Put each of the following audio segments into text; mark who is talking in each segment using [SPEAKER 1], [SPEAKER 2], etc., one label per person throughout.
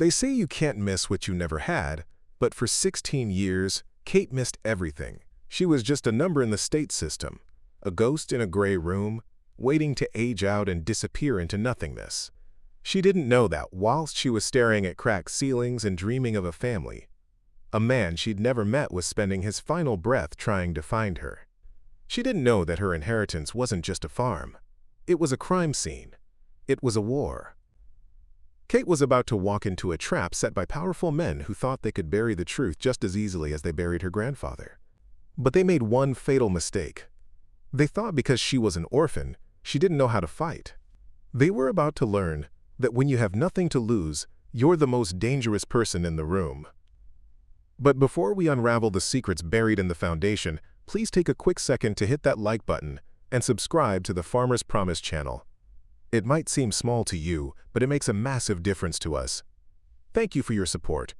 [SPEAKER 1] They say you can't miss what you never had, but for 16 years, Kate missed everything. She was just a number in the state system, a ghost in a gray room, waiting to age out and disappear into nothingness. She didn't know that whilst she was staring at cracked ceilings and dreaming of a family, a man she'd never met was spending his final breath trying to find her. She didn't know that her inheritance wasn't just a farm. It was a crime scene. It was a war. Kate was about to walk into a trap set by powerful men who thought they could bury the truth just as easily as they buried her grandfather. But they made one fatal mistake. They thought because she was an orphan, she didn't know how to fight. They were about to learn that when you have nothing to lose, you're the most dangerous person in the room. But before we unravel the secrets buried in the foundation, please take a quick second to hit that like button and subscribe to the Farmer's Promise channel. It might seem small to you, but it makes a massive difference to us. Thank you for your support.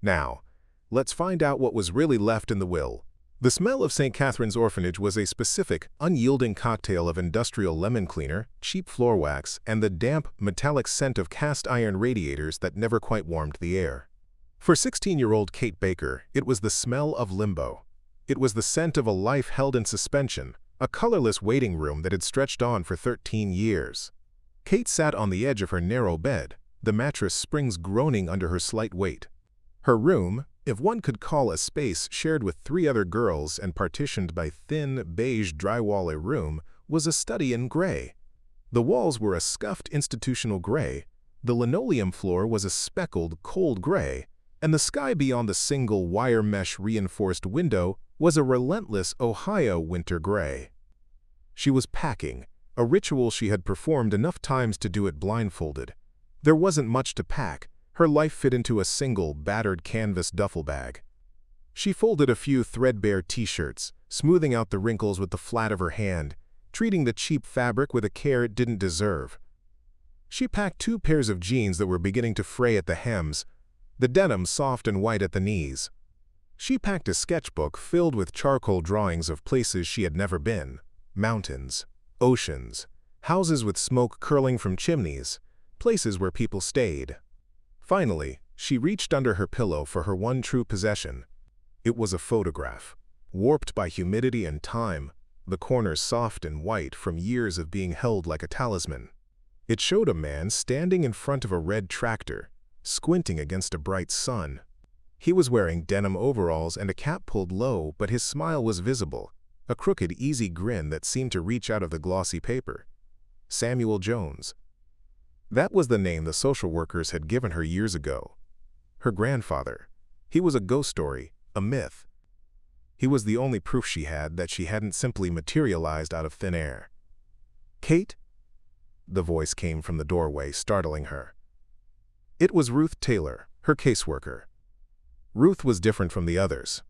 [SPEAKER 1] Now, let's find out what was really left in the will. The smell of St. Catherine's orphanage was a specific, unyielding cocktail of industrial lemon cleaner, cheap floor wax, and the damp, metallic scent of cast iron radiators that never quite warmed the air. For 16-year-old Kate Baker, it was the smell of limbo. It was the scent of a life held in suspension, a colorless waiting room that had stretched on for 13 years. Kate sat on the edge of her narrow bed, the mattress springs groaning under her slight weight. Her room, if one could call a space shared with 3 other girls and partitioned by thin, beige drywall a room, was a study in gray. The walls were a scuffed institutional gray, the linoleum floor was a speckled, cold gray, and the sky beyond the single wire mesh reinforced window was a relentless Ohio winter gray. She was packing, a ritual she had performed enough times to do it blindfolded. There wasn't much to pack. Her life fit into a single, battered canvas duffel bag. She folded a few threadbare t-shirts, smoothing out the wrinkles with the flat of her hand, treating the cheap fabric with a care it didn't deserve. She packed 2 pairs of jeans that were beginning to fray at the hems, the denim soft and white at the knees. She packed a sketchbook filled with charcoal drawings of places she had never been, mountains, oceans, houses with smoke curling from chimneys, places where people stayed. Finally, she reached under her pillow for her one true possession. It was a photograph, warped by humidity and time, the corners soft and white from years of being held like a talisman. It showed a man standing in front of a red tractor, squinting against a bright sun. He was wearing denim overalls and a cap pulled low, but his smile was visible, a crooked, easy grin that seemed to reach out of the glossy paper. Samuel Jones. That was the name the social workers had given her years ago. Her grandfather. He was a ghost story, a myth. He was the only proof she had that she hadn't simply materialized out of thin air. "Kate?" The voice came from the doorway, startling her. It was Ruth Taylor, her caseworker. Ruth was different from the others.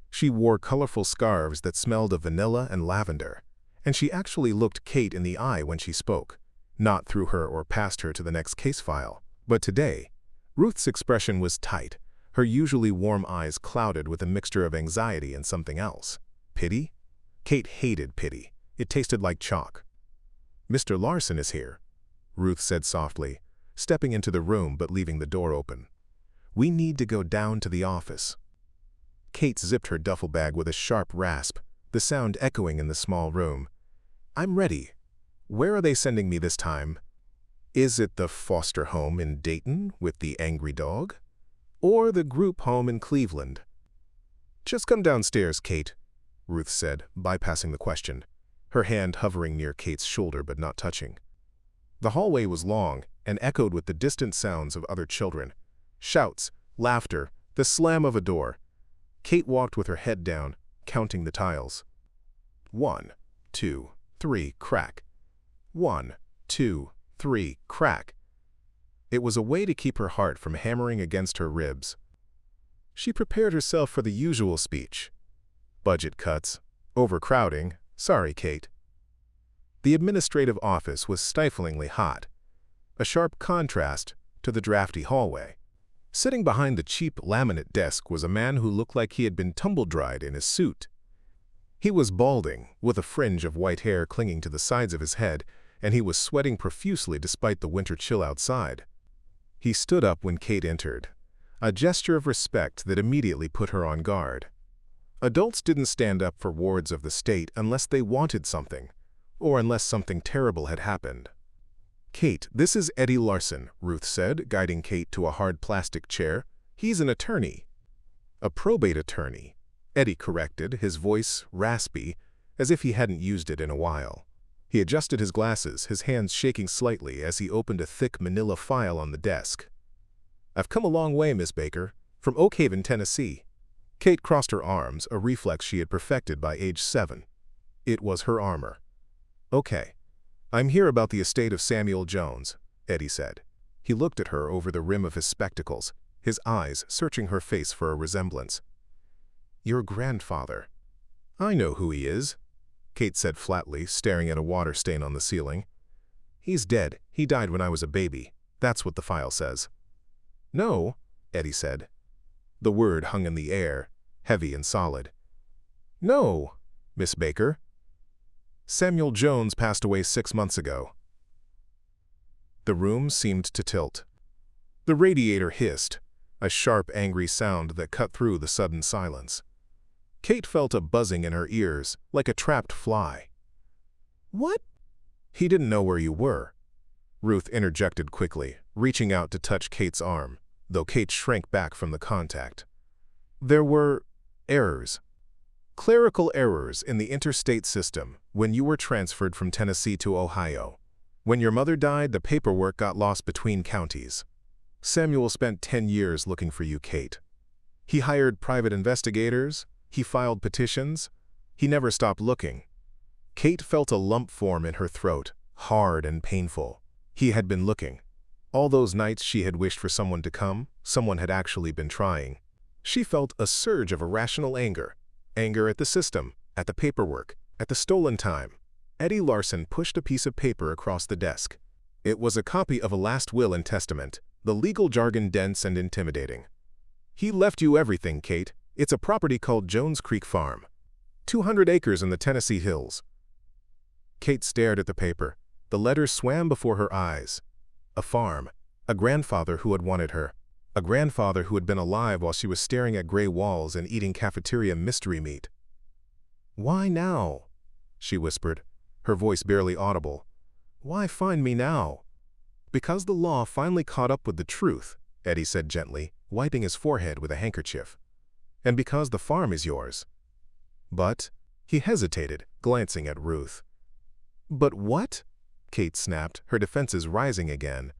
[SPEAKER 1] She wore colorful scarves that smelled of vanilla and lavender, and she actually looked Kate in the eye when she spoke, not through her or past her to the next case file. But today, Ruth's expression was tight, her usually warm eyes clouded with a mixture of anxiety and something else. Pity? Kate hated pity. It tasted like chalk. "Mr. Larson is here," Ruth said softly, stepping into the room but leaving the door open. "We need to go down to the office." Kate zipped her duffel bag with a sharp rasp, the sound echoing in the small room. "I'm ready. Where are they sending me this time? Is it the foster home in Dayton with the angry dog? Or the group home in Cleveland?" "Just come downstairs, Kate," Ruth said, bypassing the question, her hand hovering near Kate's shoulder but not touching. The hallway was long and echoed with the distant sounds of other children. Shouts, laughter, the slam of a door. Kate walked with her head down, counting the tiles. 1, 2, 3, crack. 1, 2, 3, crack. It was a way to keep her heart from hammering against her ribs. She prepared herself for the usual speech. Budget cuts, overcrowding, sorry, Kate. The administrative office was stiflingly hot, a sharp contrast to the drafty hallway. Sitting behind the cheap laminate desk was a man who looked like he had been tumble-dried in his suit. He was balding, with a fringe of white hair clinging to the sides of his head, and he was sweating profusely despite the winter chill outside. He stood up when Kate entered, a gesture of respect that immediately put her on guard. Adults didn't stand up for wards of the state unless they wanted something, or unless something terrible had happened. "Kate, this is Eddie Larson," Ruth said, guiding Kate to a hard plastic chair. "He's an attorney." "A probate attorney," Eddie corrected, his voice raspy, as if he hadn't used it in a while. He adjusted his glasses, his hands shaking slightly as he opened a thick manila file on the desk. "I've come a long way, Miss Baker, from Oak Haven, Tennessee." Kate crossed her arms, a reflex she had perfected by age 7. It was her armor. "Okay. I'm here about the estate of Samuel Jones," Eddie said. He looked at her over the rim of his spectacles, his eyes searching her face for a resemblance. "Your grandfather." "I know who he is," Kate said flatly, staring at a water stain on the ceiling. "He's dead. He died when I was a baby. That's what the file says." "No," Eddie said. The word hung in the air, heavy and solid. "No, Miss Baker. Samuel Jones passed away 6 months ago." The room seemed to tilt. The radiator hissed, a sharp, angry sound that cut through the sudden silence. Kate felt a buzzing in her ears, like a trapped fly. "What?" "He didn't know where you were," Ruth interjected quickly, reaching out to touch Kate's arm, though Kate shrank back from the contact. "There were errors. Clerical errors in the interstate system when you were transferred from Tennessee to Ohio. When your mother died, the paperwork got lost between counties. Samuel spent 10 years looking for you, Kate. He hired private investigators, he filed petitions, he never stopped looking." Kate felt a lump form in her throat, hard and painful. He had been looking. All those nights she had wished for someone to come, someone had actually been trying. She felt a surge of irrational anger. Anger at the system, at the paperwork, at the stolen time. Eddie Larson pushed a piece of paper across the desk. It was a copy of a last will and testament, the legal jargon dense and intimidating. "He left you everything, Kate. It's a property called Jones Creek Farm. 200 acres in the Tennessee hills." Kate stared at the paper. The letters swam before her eyes. A farm. A grandfather who had wanted her. A grandfather who had been alive while she was staring at gray walls and eating cafeteria mystery meat. "Why now?" she whispered, her voice barely audible. "Why find me now?" "Because the law finally caught up with the truth," Eddie said gently, wiping his forehead with a handkerchief. "And because the farm is yours." "But," he hesitated, glancing at Ruth. "But what?" Kate snapped, her defenses rising again.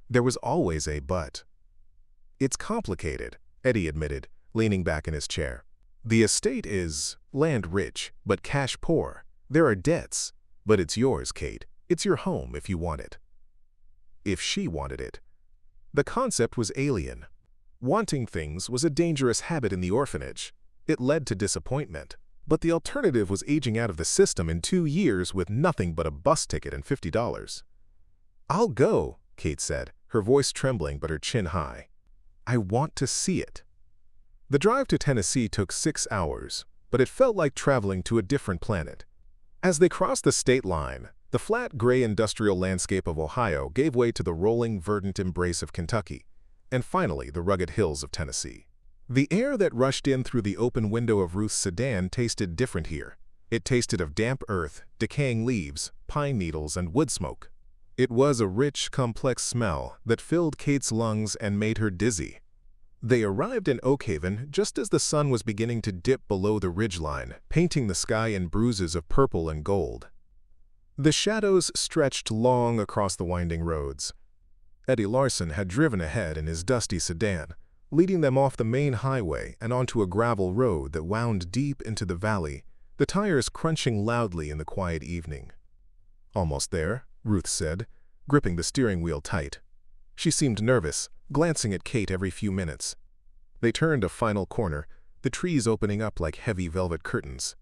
[SPEAKER 1] There was always a but. "It's complicated," Eddie admitted, leaning back in his chair. "The estate is land-rich, but cash-poor. There are debts, but it's yours, Kate. It's your home if you want it." If she wanted it. The concept was alien. Wanting things was a dangerous habit in the orphanage. It led to disappointment. But the alternative was aging out of the system in 2 years with nothing but a bus ticket and $50. "I'll go," Kate said, her voice trembling but her chin high. "I want to see it." The drive to Tennessee took 6 hours, but it felt like traveling to a different planet. As they crossed the state line, the flat gray industrial landscape of Ohio gave way to the rolling, verdant embrace of Kentucky, and finally the rugged hills of Tennessee. The air that rushed in through the open window of Ruth's sedan tasted different here. It tasted of damp earth, decaying leaves, pine needles, and wood smoke. It was a rich, complex smell that filled Kate's lungs and made her dizzy. They arrived in Oak Haven just as the sun was beginning to dip below the ridgeline, painting the sky in bruises of purple and gold. The shadows stretched long across the winding roads. Eddie Larson had driven ahead in his dusty sedan, leading them off the main highway and onto a gravel road that wound deep into the valley, the tires crunching loudly in the quiet evening. "Almost there," Ruth said, gripping the steering wheel tight. She seemed nervous, glancing at Kate every few minutes. They turned a final corner, the trees opening up like heavy velvet curtains.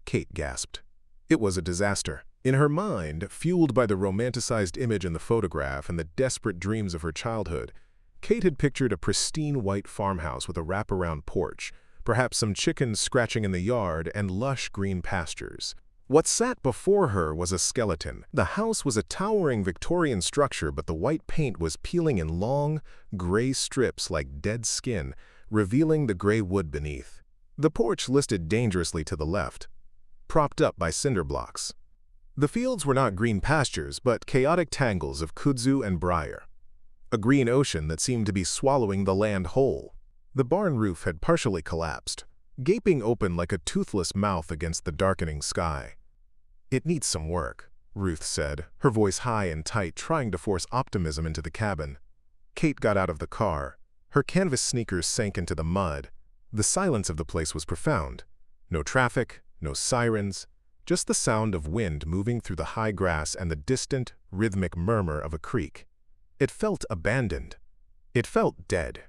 [SPEAKER 1] Kate gasped. It was a disaster. In her mind, fueled by the romanticized image in the photograph and the desperate dreams of her childhood, Kate had pictured a pristine white farmhouse with a wraparound porch, perhaps some chickens scratching in the yard, and lush green pastures. What sat before her was a skeleton. The house was a towering Victorian structure, but the white paint was peeling in long, gray strips like dead skin, revealing the gray wood beneath. The porch listed dangerously to the left, propped up by cinder blocks. The fields were not green pastures, but chaotic tangles of kudzu and briar. A green ocean that seemed to be swallowing the land whole. The barn roof had partially collapsed, gaping open like a toothless mouth against the darkening sky. "It needs some work," Ruth said, her voice high and tight, trying to force optimism into the cabin. Kate got out of the car. Her canvas sneakers sank into the mud. The silence of the place was profound. No traffic, no sirens, just the sound of wind moving through the high grass and the distant, rhythmic murmur of a creek. It felt abandoned. It felt dead.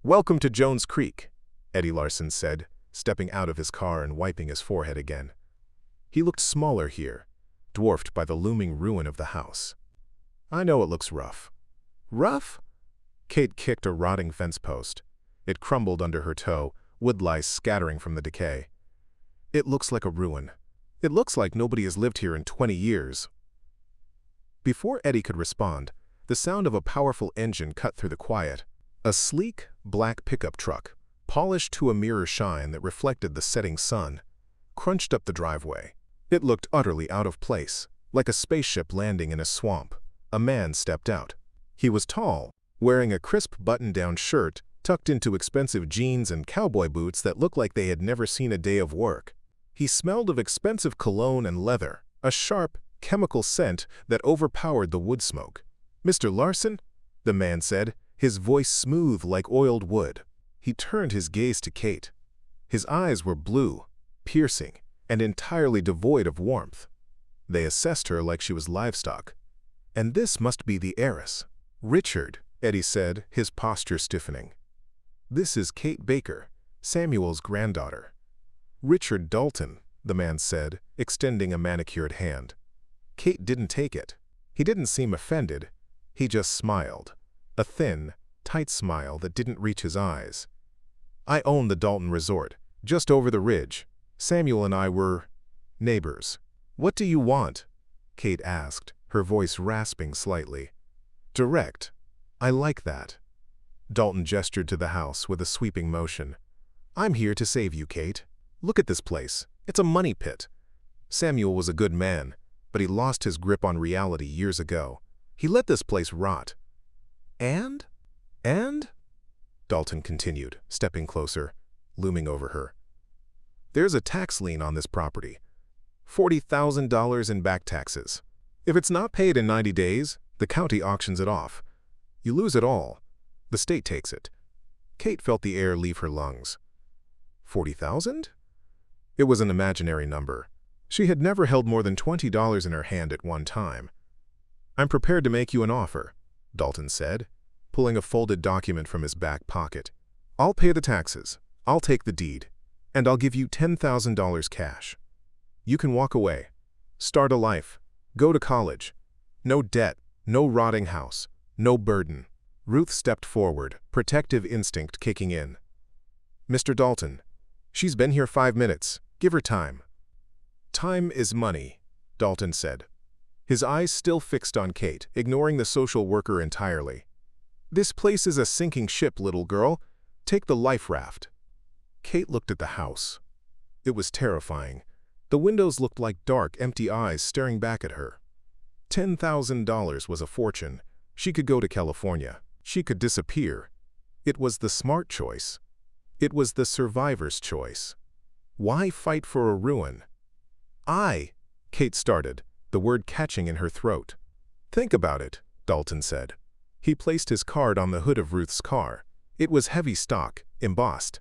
[SPEAKER 1] "Welcome to Jones Creek," Eddie Larson said, stepping out of his car and wiping his forehead again. He looked smaller here, dwarfed by the looming ruin of the house. "I know it looks rough." "Rough?" Kate kicked a rotting fence post. It crumbled under her toe, wood lice scattering from the decay. "It looks like a ruin. It looks like nobody has lived here in 20 years. Before Eddie could respond, the sound of a powerful engine cut through the quiet. A sleek, black pickup truck, polished to a mirror shine that reflected the setting sun, crunched up the driveway. It looked utterly out of place, like a spaceship landing in a swamp. A man stepped out. He was tall, wearing a crisp button-down shirt tucked into expensive jeans and cowboy boots that looked like they had never seen a day of work. He smelled of expensive cologne and leather, a sharp, chemical scent that overpowered the wood smoke. "Mr. Larson?" the man said, his voice smooth like oiled wood. He turned his gaze to Kate. His eyes were blue, piercing, and entirely devoid of warmth. They assessed her like she was livestock. "And this must be the heiress." "Richard," Eddie said, his posture stiffening. "This is Kate Baker, Samuel's granddaughter." "Richard Dalton," the man said, extending a manicured hand. Kate didn't take it. He didn't seem offended. He just smiled. A thin, tight smile that didn't reach his eyes. "I own the Dalton Resort, just over the ridge. Samuel and I were neighbors." "What do you want?" Kate asked, her voice rasping slightly. "Direct. I like that." Dalton gestured to the house with a sweeping motion. "I'm here to save you, Kate. Look at this place. It's a money pit. Samuel was a good man, but he lost his grip on reality years ago. He let this place rot." "And? Dalton continued, stepping closer, looming over her. "There's a tax lien on this property. $40,000 in back taxes. If it's not paid in 90 days, the county auctions it off. You lose it all. The state takes it." Kate felt the air leave her lungs. 40,000? It was an imaginary number. She had never held more than $20 in her hand at one time. "I'm prepared to make you an offer," Dalton said, pulling a folded document from his back pocket. "I'll pay the taxes, I'll take the deed, and I'll give you $10,000 cash. You can walk away, start a life, go to college. No debt, no rotting house, no burden." Ruth stepped forward, protective instinct kicking in. "Mr. Dalton, she's been here 5 minutes. Give her time." "Time is money," Dalton said, his eyes still fixed on Kate, ignoring the social worker entirely. "This place is a sinking ship, little girl. Take the life raft." Kate looked at the house. It was terrifying. The windows looked like dark, empty eyes staring back at her. $10,000 was a fortune. She could go to California. She could disappear. It was the smart choice. It was the survivor's choice. Why fight for a ruin? Kate started, the word catching in her throat. "Think about it," Dalton said. He placed his card on the hood of Ruth's car. It was heavy stock, embossed.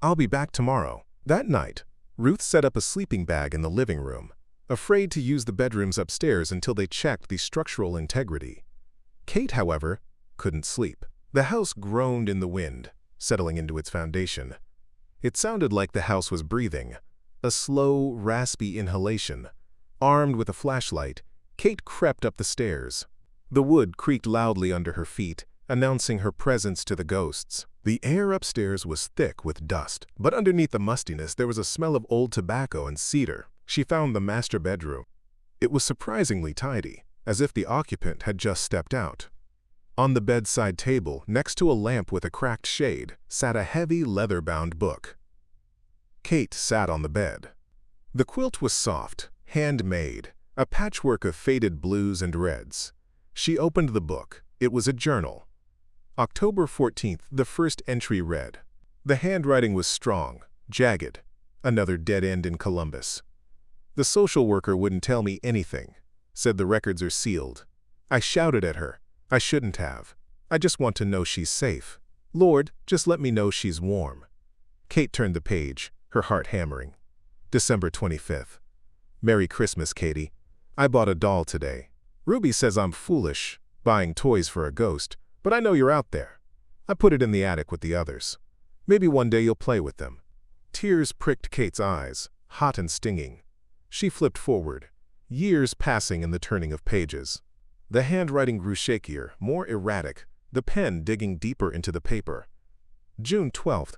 [SPEAKER 1] "I'll be back tomorrow." That night, Ruth set up a sleeping bag in the living room, afraid to use the bedrooms upstairs until they checked the structural integrity. Kate, however, couldn't sleep. The house groaned in the wind, settling into its foundation. It sounded like the house was breathing, a slow, raspy inhalation. Armed with a flashlight, Kate crept up the stairs. The wood creaked loudly under her feet, announcing her presence to the ghosts. The air upstairs was thick with dust, but underneath the mustiness there was a smell of old tobacco and cedar. She found the master bedroom. It was surprisingly tidy, as if the occupant had just stepped out. On the bedside table, next to a lamp with a cracked shade, sat a heavy leather-bound book. Kate sat on the bed. The quilt was soft, handmade, a patchwork of faded blues and reds. She opened the book. It was a journal. October 14th, the first entry read. The handwriting was strong, jagged. Another dead end in Columbus. The social worker wouldn't tell me anything. Said the records are sealed. I shouted at her. I shouldn't have. I just want to know she's safe. Lord, just let me know she's warm. Kate turned the page, her heart hammering. December 25th. Merry Christmas, Katie. I bought a doll today. Ruby says I'm foolish, buying toys for a ghost, but I know you're out there. I put it in the attic with the others. Maybe one day you'll play with them. Tears pricked Kate's eyes, hot and stinging. She flipped forward, years passing in the turning of pages. The handwriting grew shakier, more erratic, the pen digging deeper into the paper. June 12th.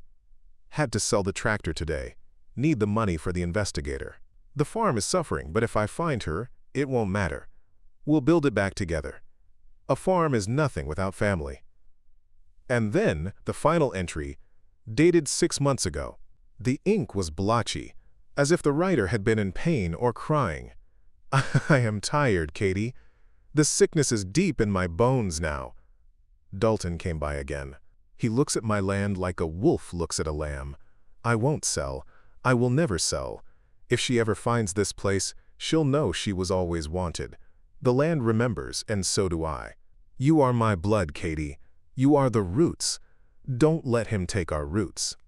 [SPEAKER 1] Had to sell the tractor today. Need the money for the investigator. The farm is suffering, but if I find her, it won't matter. We'll build it back together. A farm is nothing without family. And then, the final entry, dated 6 months ago. The ink was blotchy, as if the writer had been in pain or crying. I am tired, Katie. The sickness is deep in my bones now. Dalton came by again. He looks at my land like a wolf looks at a lamb. I won't sell. I will never sell. If she ever finds this place, she'll know she was always wanted. The land remembers, and so do I. You are my blood, Katie. You are the roots. Don't let him take our roots.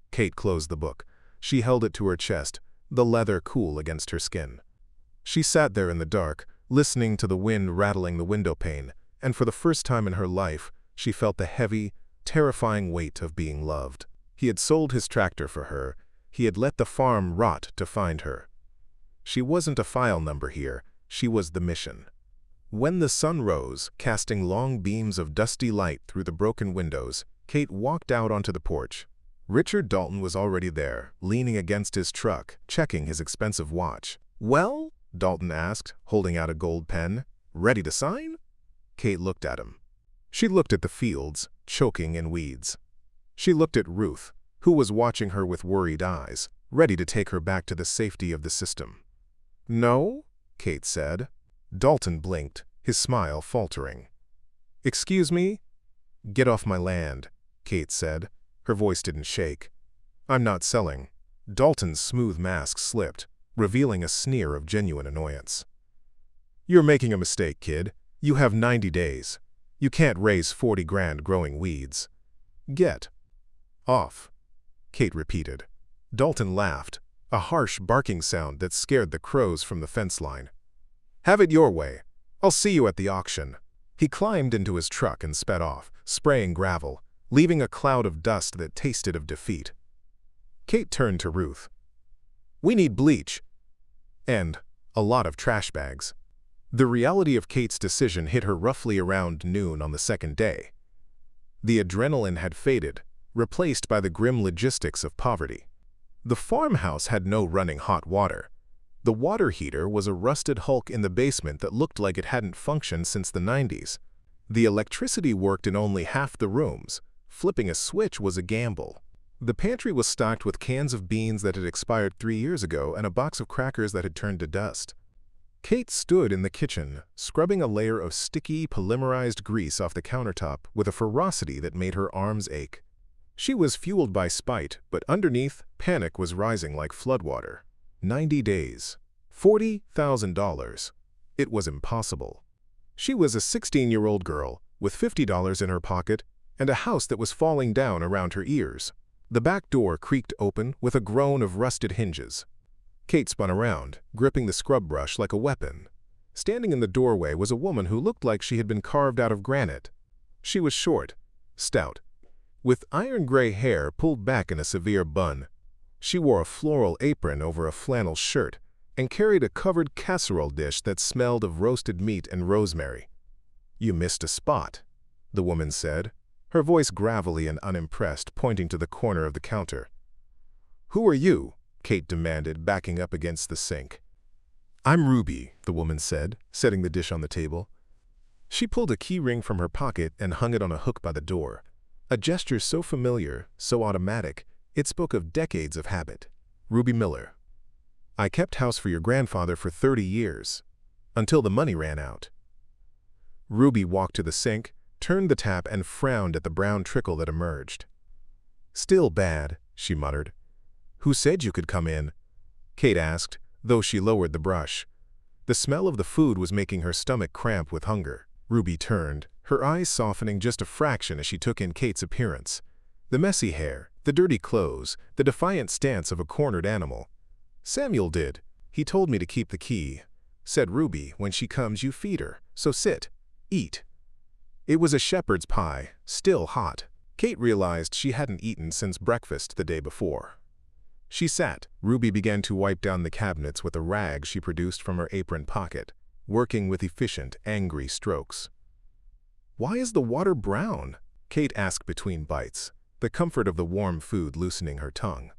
[SPEAKER 1] Kate closed the book. She held it to her chest, the leather cool against her skin. She sat there in the dark, listening to the wind rattling the window pane, and for the first time in her life, she felt the heavy, terrifying weight of being loved. He had sold his tractor for her. He had let the farm rot to find her. She wasn't a file number here. She was the mission. When the sun rose, casting long beams of dusty light through the broken windows, Kate walked out onto the porch. Richard Dalton was already there, leaning against his truck, checking his expensive watch. "Well?" Dalton asked, holding out a gold pen. "Ready to sign?" Kate looked at him. She looked at the fields, choking in weeds. She looked at Ruth, who was watching her with worried eyes, ready to take her back to the safety of the system. "No?" Kate said. Dalton blinked, his smile faltering. "Excuse me?" "Get off my land," Kate said. Her voice didn't shake. "I'm not selling." Dalton's smooth mask slipped, revealing a sneer of genuine annoyance. "You're making a mistake, kid. You have 90 days. You can't raise 40 grand growing weeds. Get off," Kate repeated. Dalton laughed, a harsh barking sound that scared the crows from the fence line. "Have it your way. I'll see you at the auction." He climbed into his truck and sped off, spraying gravel, leaving a cloud of dust that tasted of defeat. Kate turned to Ruth. "We need bleach. And a lot of trash bags." The reality of Kate's decision hit her roughly around noon on the second day. The adrenaline had faded, replaced by the grim logistics of poverty. The farmhouse had no running hot water. The water heater was a rusted hulk in the basement that looked like it hadn't functioned since the 90s. The electricity worked in only half the rooms. Flipping a switch was a gamble. The pantry was stocked with cans of beans that had expired 3 years ago and a box of crackers that had turned to dust. Kate stood in the kitchen, scrubbing a layer of sticky, polymerized grease off the countertop with a ferocity that made her arms ache. She was fueled by spite, but underneath, panic was rising like floodwater. 90 days. $40,000. It was impossible. She was a 16-year-old girl, with $50 in her pocket, and a house that was falling down around her ears. The back door creaked open with a groan of rusted hinges. Kate spun around, gripping the scrub brush like a weapon. Standing in the doorway was a woman who looked like she had been carved out of granite. She was short, stout, with iron-gray hair pulled back in a severe bun. She wore a floral apron over a flannel shirt and carried a covered casserole dish that smelled of roasted meat and rosemary. "You missed a spot," the woman said, her voice gravelly and unimpressed, pointing to the corner of the counter. "Who are you?" Kate demanded, backing up against the sink. "I'm Ruby," the woman said, setting the dish on the table. She pulled a key ring from her pocket and hung it on a hook by the door, a gesture so familiar, so automatic, it spoke of decades of habit. "Ruby Miller. I kept house for your grandfather for 30 years, until the money ran out." Ruby walked to the sink, turned the tap, and frowned at the brown trickle that emerged. "Still bad," she muttered. "Who said you could come in?" Kate asked, though she lowered the brush. The smell of the food was making her stomach cramp with hunger. Ruby turned, her eyes softening just a fraction as she took in Kate's appearance. The messy hair, the dirty clothes, the defiant stance of a cornered animal. "Samuel did. He told me to keep the key. Said Ruby, when she comes you feed her, so sit, eat." It was a shepherd's pie, still hot. Kate realized she hadn't eaten since breakfast the day before. She sat. Ruby began to wipe down the cabinets with a rag she produced from her apron pocket, working with efficient, angry strokes. "Why is the water brown?" Kate asked between bites, the comfort of the warm food loosening her tongue.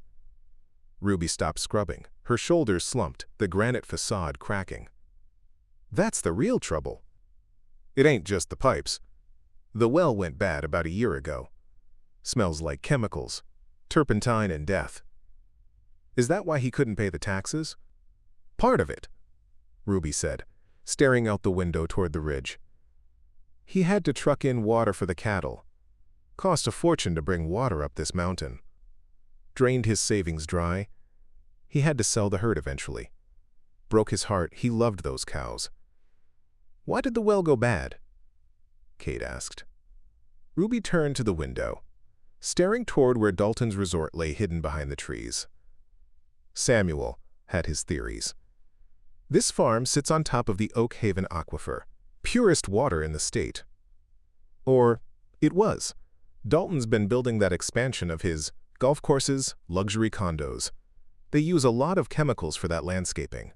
[SPEAKER 1] Ruby stopped scrubbing, her shoulders slumped, the granite facade cracking. "That's the real trouble. It ain't just the pipes. The well went bad about a year ago. Smells like chemicals, turpentine and death." "Is that why he couldn't pay the taxes?" "Part of it," Ruby said, staring out the window toward the ridge. "He had to truck in water for the cattle. Cost a fortune to bring water up this mountain. Drained his savings dry. He had to sell the herd eventually. Broke his heart, he loved those cows." "Why did the well go bad?" Kate asked. Ruby turned to the window, staring toward where Dalton's resort lay hidden behind the trees. Samuel had his theories. This farm sits on top of the Oak Haven Aquifer, purest water in the state. Or it was. Dalton's been building that expansion of his golf courses, luxury condos. They use a lot of chemicals for that landscaping.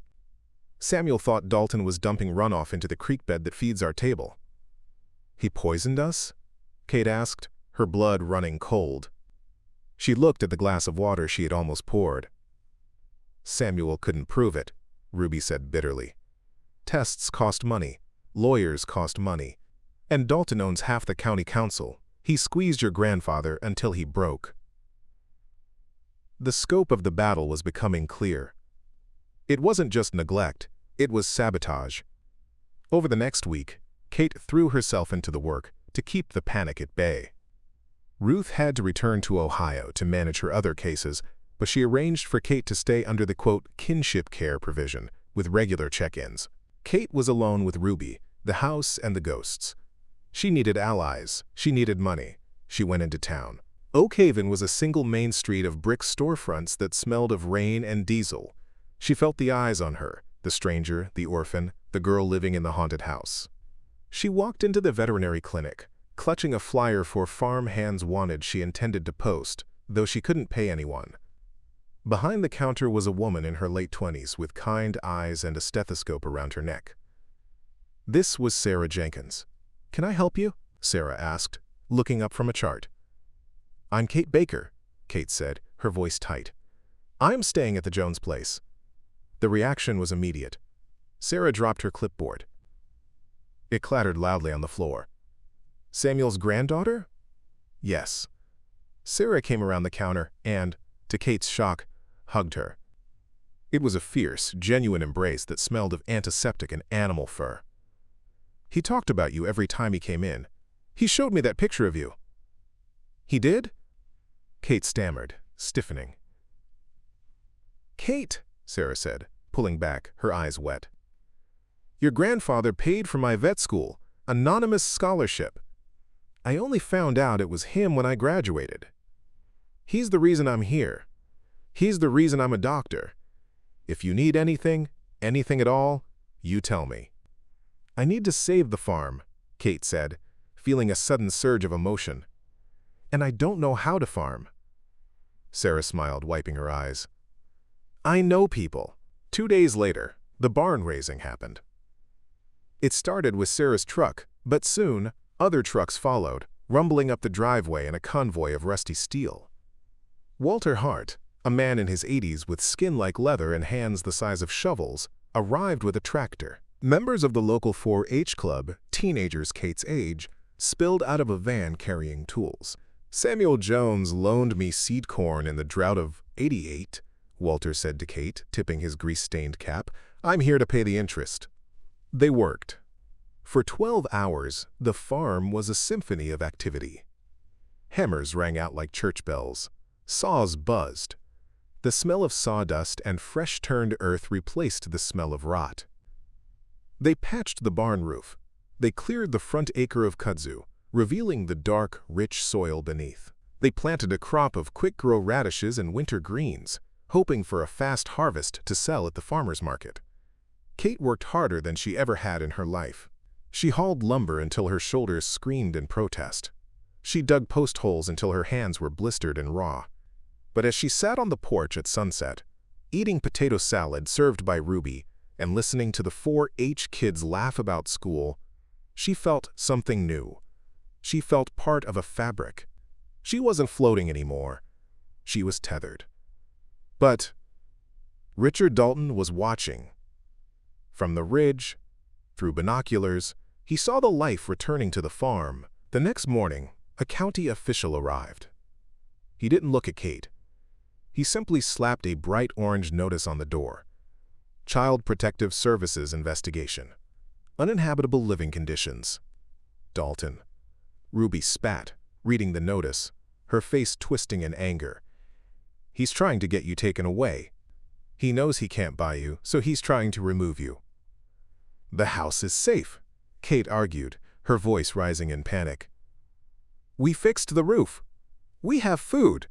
[SPEAKER 1] Samuel thought Dalton was dumping runoff into the creek bed that feeds our table. "He poisoned us?" Kate asked, her blood running cold. She looked at the glass of water she had almost poured. "Samuel couldn't prove it," Ruby said bitterly. "Tests cost money. Lawyers cost money. And Dalton owns half the county council. He squeezed your grandfather until he broke." The scope of the battle was becoming clear. It wasn't just neglect, it was sabotage. Over the next week, Kate threw herself into the work to keep the panic at bay. Ruth had to return to Ohio to manage her other cases, but she arranged for Kate to stay under the, quote, kinship care provision with regular check-ins. Kate was alone with Ruby, the house, and the ghosts. She needed allies. She needed money. She went into town. Oak Haven was a single main street of brick storefronts that smelled of rain and diesel. She felt the eyes on her, the stranger, the orphan, the girl living in the haunted house. She walked into the veterinary clinic, clutching a flyer for farm hands wanted she intended to post, though she couldn't pay anyone. Behind the counter was a woman in her late 20s with kind eyes and a stethoscope around her neck. This was Sarah Jenkins. "Can I help you?" Sarah asked, looking up from a chart. "I'm Kate Baker," Kate said, her voice tight. "I'm staying at the Jones place." The reaction was immediate. Sarah dropped her clipboard. It clattered loudly on the floor. "Samuel's granddaughter?" "Yes." Sarah came around the counter and, to Kate's shock, hugged her. It was a fierce, genuine embrace that smelled of antiseptic and animal fur. "He talked about you every time he came in. He showed me that picture of you." "He did?" Kate stammered, stiffening. "Kate," Sarah said, pulling back, her eyes wet. "Your grandfather paid for my vet school, anonymous scholarship. I only found out it was him when I graduated. He's the reason I'm here. He's the reason I'm a doctor. If you need anything, anything at all, you tell me." "I need to save the farm," Kate said, feeling a sudden surge of emotion. "And I don't know how to farm." Sarah smiled, wiping her eyes. "I know people." 2 days later, the barn raising happened. It started with Sarah's truck, but soon, other trucks followed, rumbling up the driveway in a convoy of rusty steel. Walter Hart, A man in his 80s with skin like leather and hands the size of shovels arrived with a tractor. Members of the local 4-H club, teenagers Kate's age, spilled out of a van carrying tools. "Samuel Jones loaned me seed corn in the drought of '88, Walter said to Kate, tipping his grease-stained cap. "I'm here to pay the interest." They worked. For 12 hours, the farm was a symphony of activity. Hammers rang out like church bells. Saws buzzed. The smell of sawdust and fresh-turned earth replaced the smell of rot. They patched the barn roof. They cleared the front acre of kudzu, revealing the dark, rich soil beneath. They planted a crop of quick-grow radishes and winter greens, hoping for a fast harvest to sell at the farmer's market. Kate worked harder than she ever had in her life. She hauled lumber until her shoulders screamed in protest. She dug post holes until her hands were blistered and raw. But as she sat on the porch at sunset, eating potato salad served by Ruby and listening to the 4-H kids laugh about school, she felt something new. She felt part of a fabric. She wasn't floating anymore. She was tethered. But Richard Dalton was watching. From the ridge, through binoculars, he saw the life returning to the farm. The next morning, a county official arrived. He didn't look at Kate. He simply slapped a bright orange notice on the door. Child Protective Services investigation. Uninhabitable living conditions. Dalton. Ruby spat, reading the notice, her face twisting in anger. "He's trying to get you taken away. He knows he can't buy you, so he's trying to remove you." "The house is safe," Kate argued, her voice rising in panic. "We fixed the roof. We have food."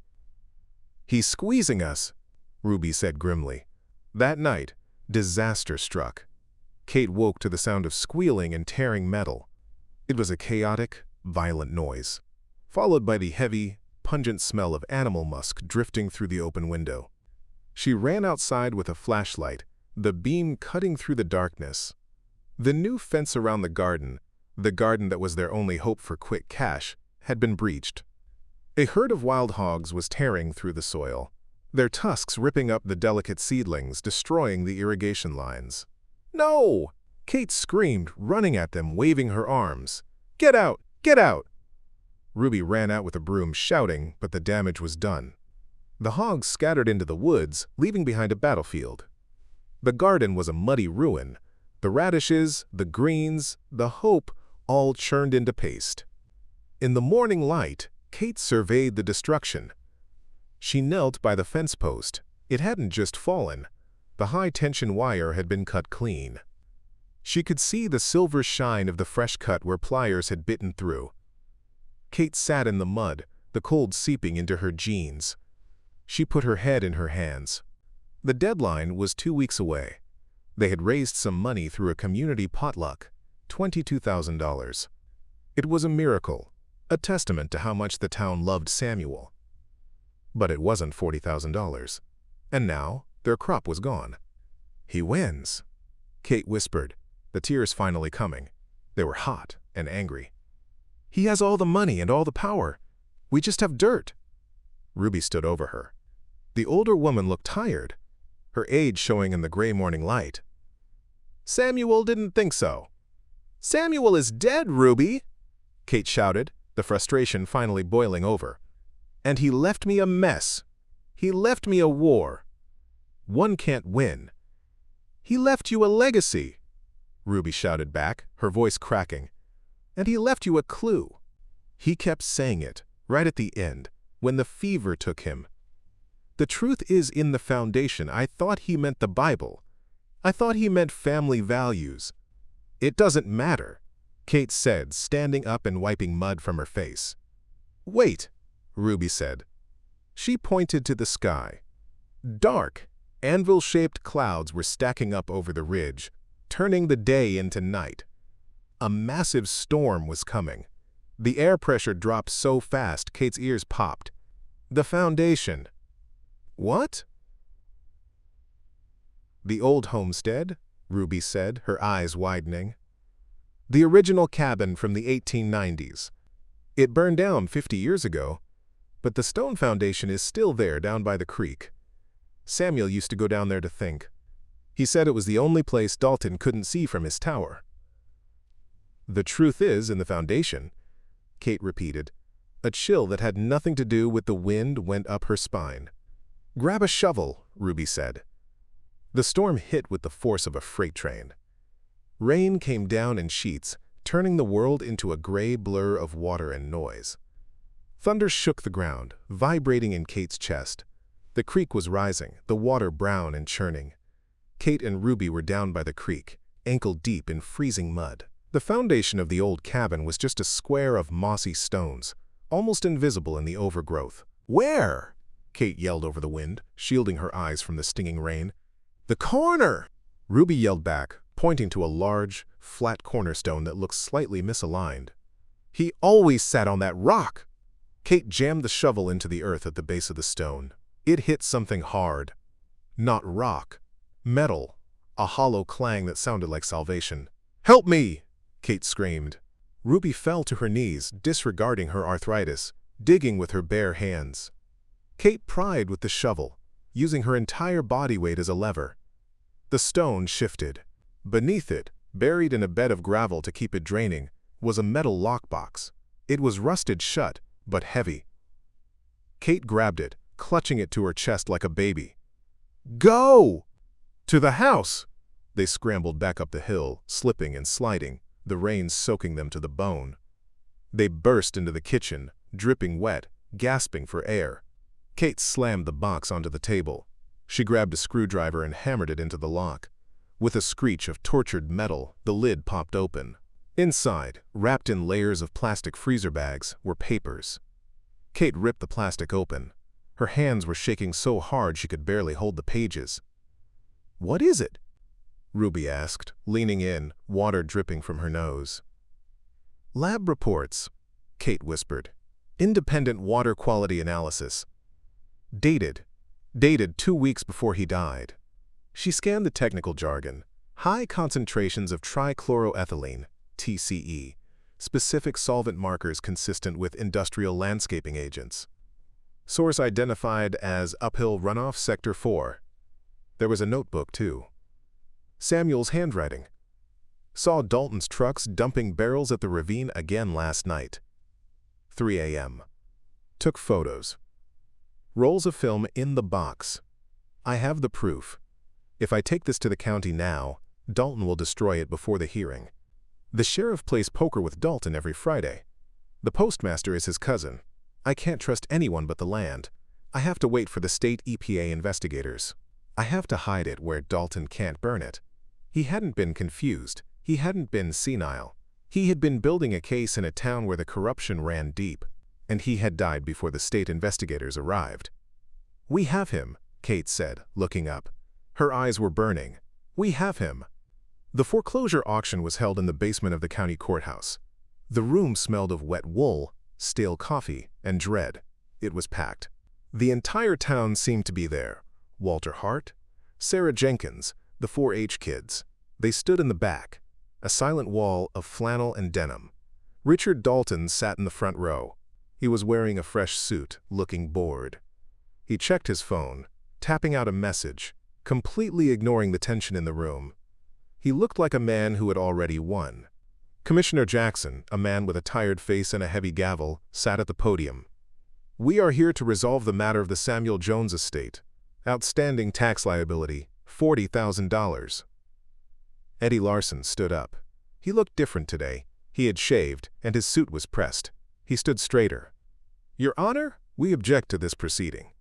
[SPEAKER 1] "He's squeezing us," Ruby said grimly. That night, disaster struck. Kate woke to the sound of squealing and tearing metal. It was a chaotic, violent noise, followed by the heavy, pungent smell of animal musk drifting through the open window. She ran outside with a flashlight, the beam cutting through the darkness. The new fence around the garden that was their only hope for quick cash, had been breached. A herd of wild hogs was tearing through the soil, their tusks ripping up the delicate seedlings, destroying the irrigation lines. "No!" Kate screamed, running at them, waving her arms. "Get out! Get out!" Ruby ran out with a broom, shouting, but the damage was done. The hogs scattered into the woods, leaving behind a battlefield. The garden was a muddy ruin. The radishes, the greens, the hope, all churned into paste. In the morning light, Kate surveyed the destruction. She knelt by the fence post. It hadn't just fallen. The high-tension wire had been cut clean. She could see the silver shine of the fresh cut where pliers had bitten through. Kate sat in the mud, the cold seeping into her jeans. She put her head in her hands. The deadline was 2 weeks away. They had raised some money through a community potluck, $22,000. It was a miracle, a testament to how much the town loved Samuel. But it wasn't $40,000. And now, their crop was gone. "He wins," Kate whispered, the tears finally coming. They were hot and angry. "He has all the money and all the power. We just have dirt." Ruby stood over her. The older woman looked tired, her age showing in the gray morning light. "Samuel didn't think so." "Samuel is dead, Ruby," Kate shouted, the frustration finally boiling over. "And he left me a mess. He left me a war. One can't win." "He left you a legacy," Ruby shouted back, her voice cracking. "And he left you a clue." He kept saying it, right at the end, when the fever took him. "The truth is in the foundation. I thought he meant the Bible. I thought he meant family values." "It doesn't matter," Kate said, standing up and wiping mud from her face. "Wait," Ruby said. She pointed to the sky. Dark, anvil-shaped clouds were stacking up over the ridge, turning the day into night. A massive storm was coming. The air pressure dropped so fast Kate's ears popped. "The foundation." "What?" "The old homestead," Ruby said, her eyes widening. "The original cabin from the 1890s. It burned down 50 years ago, but the stone foundation is still there down by the creek. Samuel used to go down there to think. He said it was the only place Dalton couldn't see from his tower. The truth is in the foundation, Kate repeated. A chill that had nothing to do with the wind went up her spine. Grab a shovel, Ruby said. The storm hit with the force of a freight train. Rain came down in sheets, turning the world into a gray blur of water and noise. Thunder shook the ground, vibrating in Kate's chest. The creek was rising, the water brown and churning. Kate and Ruby were down by the creek, ankle-deep in freezing mud. The foundation of the old cabin was just a square of mossy stones, almost invisible in the overgrowth. "Where?" Kate yelled over the wind, shielding her eyes from the stinging rain. "The corner!" Ruby yelled back, pointing to a large, flat cornerstone that looked slightly misaligned. "He always sat on that rock!" Kate jammed the shovel into the earth at the base of the stone. It hit something hard. Not rock. Metal. A hollow clang that sounded like salvation. "Help me!" Kate screamed. Ruby fell to her knees, disregarding her arthritis, digging with her bare hands. Kate pried with the shovel, using her entire body weight as a lever. The stone shifted. Beneath it, buried in a bed of gravel to keep it draining, was a metal lockbox. It was rusted shut, but heavy. Kate grabbed it, clutching it to her chest like a baby. "Go!" "To the house!" They scrambled back up the hill, slipping and sliding, the rain soaking them to the bone. They burst into the kitchen, dripping wet, gasping for air. Kate slammed the box onto the table. She grabbed a screwdriver and hammered it into the lock. With a screech of tortured metal, the lid popped open. Inside, wrapped in layers of plastic freezer bags, were papers. Kate ripped the plastic open. Her hands were shaking so hard she could barely hold the pages. "What is it?" Ruby asked, leaning in, water dripping from her nose. "Lab reports," Kate whispered. "Independent water quality analysis. Dated 2 weeks before he died." She scanned the technical jargon. High concentrations of trichloroethylene, TCE, specific solvent markers consistent with industrial landscaping agents. Source identified as uphill runoff sector 4. There was a notebook, too. Samuel's handwriting. Saw Dalton's trucks dumping barrels at the ravine again last night. 3 a.m. Took photos. Rolls of film in the box. I have the proof. If I take this to the county now, Dalton will destroy it before the hearing. The sheriff plays poker with Dalton every Friday. The postmaster is his cousin. I can't trust anyone but the land. I have to wait for the state EPA investigators. I have to hide it where Dalton can't burn it. He hadn't been confused. He hadn't been senile. He had been building a case in a town where the corruption ran deep, and he had died before the state investigators arrived. "We have him," Kate said, looking up. Her eyes were burning. "We have him." The foreclosure auction was held in the basement of the county courthouse. The room smelled of wet wool, stale coffee, and dread. It was packed. The entire town seemed to be there. Walter Hart, Sarah Jenkins, the 4-H kids. They stood in the back, a silent wall of flannel and denim. Richard Dalton sat in the front row. He was wearing a fresh suit, looking bored. He checked his phone, tapping out a message, completely ignoring the tension in the room. He looked like a man who had already won. Commissioner Jackson, a man with a tired face and a heavy gavel, sat at the podium. "We are here to resolve the matter of the Samuel Jones estate. Outstanding tax liability, $40,000. Eddie Larson stood up. He looked different today. He had shaved, and his suit was pressed. He stood straighter. "Your Honor, we object to this proceeding."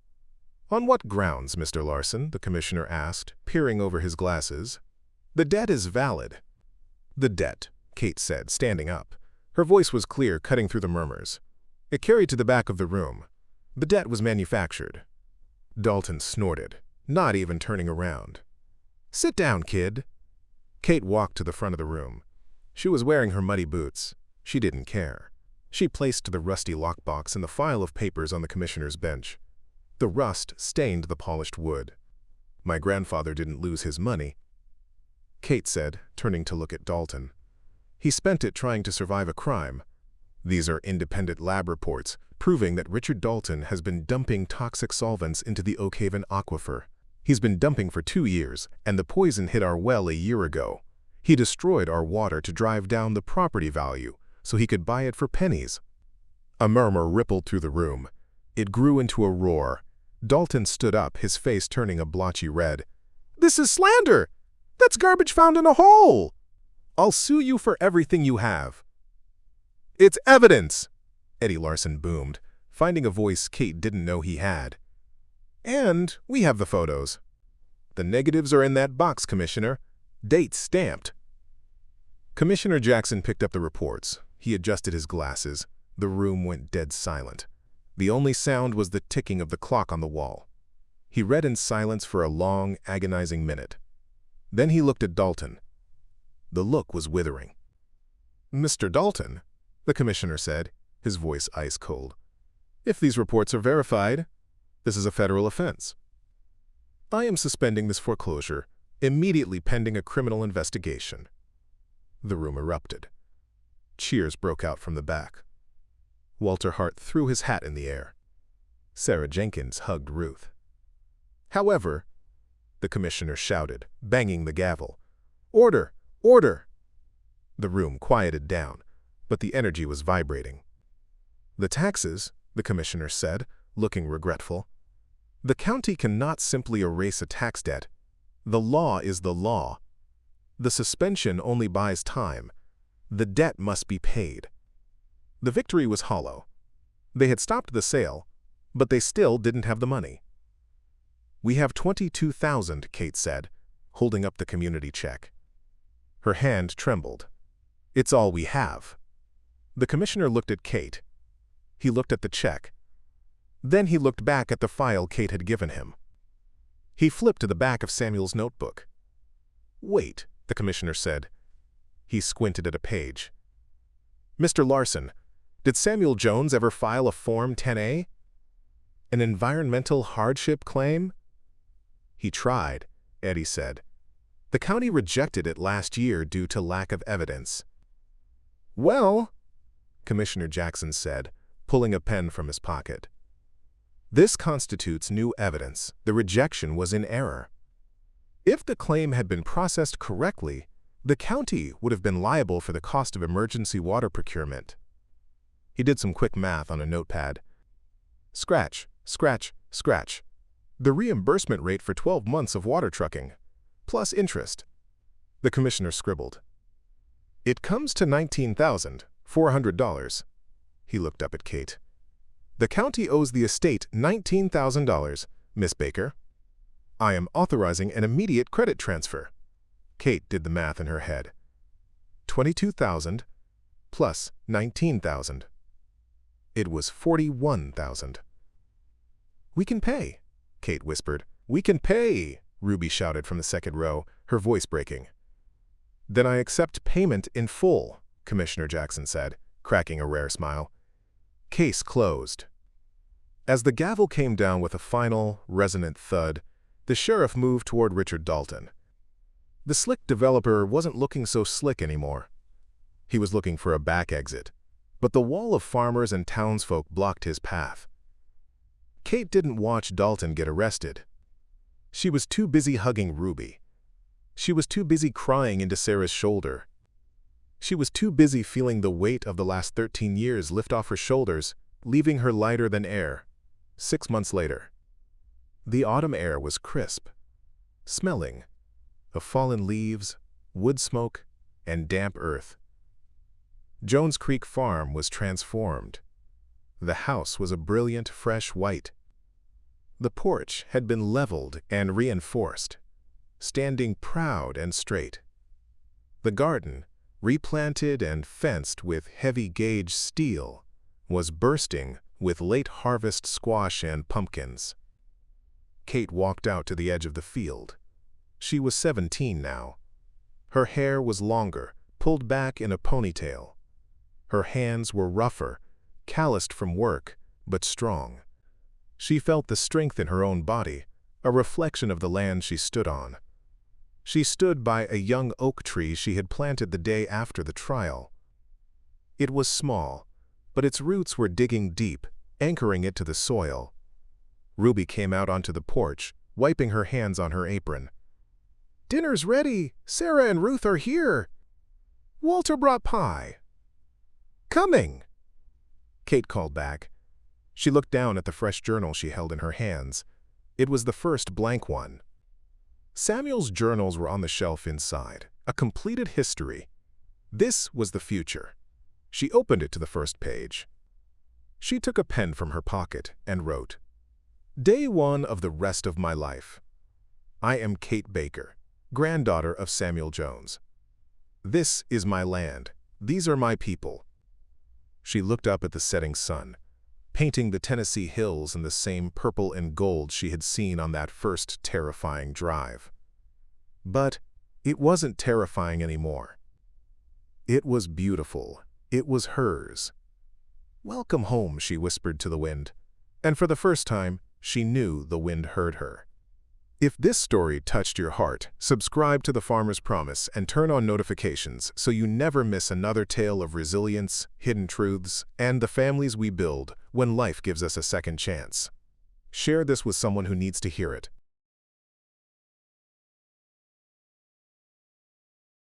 [SPEAKER 1] "On what grounds, Mr. Larson?" the commissioner asked, peering over his glasses. "The debt is valid." "The debt," Kate said, standing up. Her voice was clear, cutting through the murmurs. It carried to the back of the room. "The debt was manufactured." Dalton snorted, not even turning around. "Sit down, kid." Kate walked to the front of the room. She was wearing her muddy boots. She didn't care. She placed the rusty lockbox in the file of papers on the commissioner's bench. The rust stained the polished wood. "My grandfather didn't lose his money," Kate said, turning to look at Dalton. "He spent it trying to survive a crime. These are independent lab reports proving that Richard Dalton has been dumping toxic solvents into the Oak Haven aquifer. He's been dumping for 2 years, and the poison hit our well a year ago. He destroyed our water to drive down the property value so he could buy it for pennies." A murmur rippled through the room. It grew into a roar. Dalton stood up, his face turning a blotchy red. "This is slander! That's garbage found in a hole! I'll sue you for everything you have." "It's evidence!" Eddie Larson boomed, finding a voice Kate didn't know he had. "And we have the photos. The negatives are in that box, Commissioner. Dates stamped." Commissioner Jackson picked up the reports. He adjusted his glasses. The room went dead silent. The only sound was the ticking of the clock on the wall. He read in silence for a long, agonizing minute. Then he looked at Dalton. The look was withering. "Mr. Dalton," the commissioner said, his voice ice-cold, "if these reports are verified, this is a federal offense. I am suspending this foreclosure, immediately pending a criminal investigation." The room erupted. Cheers broke out from the back. Walter Hart threw his hat in the air. Sarah Jenkins hugged Ruth. "However," the commissioner shouted, banging the gavel, "order! Order!" The room quieted down, but the energy was vibrating. "The taxes," the commissioner said, looking regretful. "The county cannot simply erase a tax debt. The law is the law. The suspension only buys time. The debt must be paid." The victory was hollow. They had stopped the sale, but they still didn't have the money. "We have $22,000, Kate said, holding up the community check. Her hand trembled. "It's all we have." The commissioner looked at Kate. He looked at the check. Then he looked back at the file Kate had given him. He flipped to the back of Samuel's notebook. "Wait," the commissioner said. He squinted at a page. "Mr. Larson, did Samuel Jones ever file a Form 10A? An environmental hardship claim?" "He tried," Eddie said. "The county rejected it last year due to lack of evidence." "Well," Commissioner Jackson said, pulling a pen from his pocket, "this constitutes new evidence. The rejection was in error. If the claim had been processed correctly, the county would have been liable for the cost of emergency water procurement." He did some quick math on a notepad. "Scratch, scratch, scratch. The reimbursement rate for 12 months of water trucking, plus interest." The commissioner scribbled. "It comes to $19,400. He looked up at Kate. "The county owes the estate $19,000, Miss Baker. I am authorizing an immediate credit transfer." Kate did the math in her head. 22,000 plus 19,000. It was 41,000. "We can pay," Kate whispered. "We can pay," Ruby shouted from the second row, her voice breaking. "Then I accept payment in full," Commissioner Jackson said, cracking a rare smile. Case closed. As the gavel came down with a final, resonant thud, the sheriff moved toward Richard Dalton. The slick developer wasn't looking so slick anymore. He was looking for a back exit, but the wall of farmers and townsfolk blocked his path. Kate didn't watch Dalton get arrested. She was too busy hugging Ruby. She was too busy crying into Sarah's shoulder. She was too busy feeling the weight of the last 13 years lift off her shoulders, leaving her lighter than air. 6 months later. The autumn air was crisp, smelling of fallen leaves, wood smoke, and damp earth. Jones Creek Farm was transformed. The house was a brilliant, fresh white. The porch had been leveled and reinforced, standing proud and straight. The garden, replanted and fenced with heavy-gauge steel, was bursting with late-harvest squash and pumpkins. Kate walked out to the edge of the field. She was 17 now. Her hair was longer, pulled back in a ponytail. Her hands were rougher, calloused from work, but strong. She felt the strength in her own body, a reflection of the land she stood on. She stood by a young oak tree she had planted the day after the trial. It was small, but its roots were digging deep, anchoring it to the soil. Ruby came out onto the porch, wiping her hands on her apron. "Dinner's ready. Sarah and Ruth are here. Walter brought pie." "Coming," Kate called back. She looked down at the fresh journal she held in her hands. It was the first blank one. Samuel's journals were on the shelf inside, a completed history. This was the future. She opened it to the first page. She took a pen from her pocket and wrote, "Day 1 of the rest of my life. I am Kate Baker, granddaughter of Samuel Jones. This is my land. These are my people." She looked up at the setting sun, painting the Tennessee hills in the same purple and gold she had seen on that first terrifying drive. But it wasn't terrifying anymore. It was beautiful. It was hers. "Welcome home," she whispered to the wind. And for the first time, she knew the wind heard her. If this story touched your heart, subscribe to The Farmer's Promise and turn on notifications so you never miss another tale of resilience, hidden truths, and the families we build when life gives us a second chance. Share this with someone who needs to hear it.